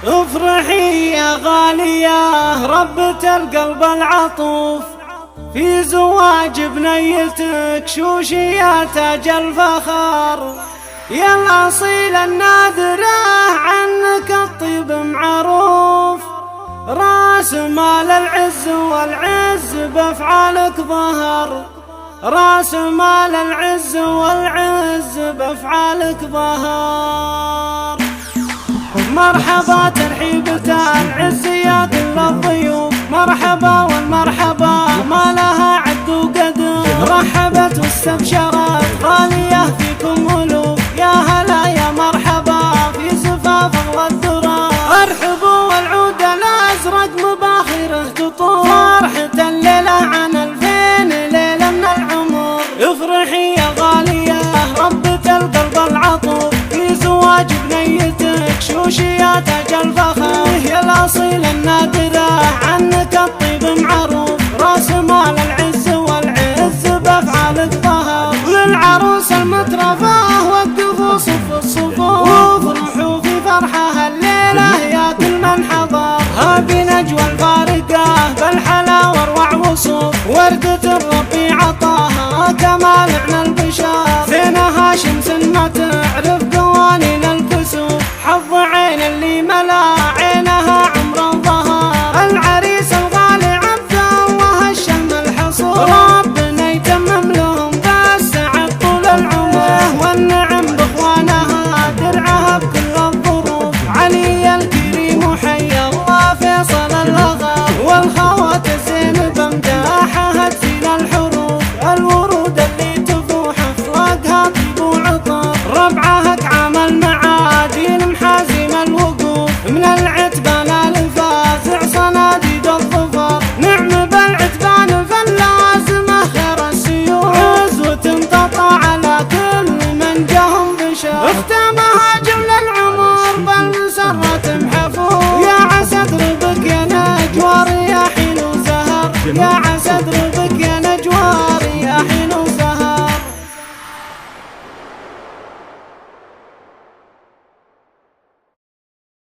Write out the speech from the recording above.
افرحي يا غالية ربة القلب العطوف، في زواج بنيتك شوشي يا تاج الفخر، يا الأصيلة النادرة عنك الطيب معروف، راس مال العز والعز بأفعالك ظهر، راس مال العز والعز بأفعالك ظهر. مرحبا ترحيبة العز يا كل الضيوف، مرحبا والمرحبا ما لها عد وقدر، رحبت واستبشرت غالية فيكم ألوف، يا هلا يا مرحبا في زفاف أغلى الدرى، ارحبوا والعود الأزرق مباخره تطوف، فرحة الليلة عن 2000 ليلة من العمر. افرحي يا غالية ربة القلب العطوف، في زواج بنيتك شوشي يا تاج الفخر.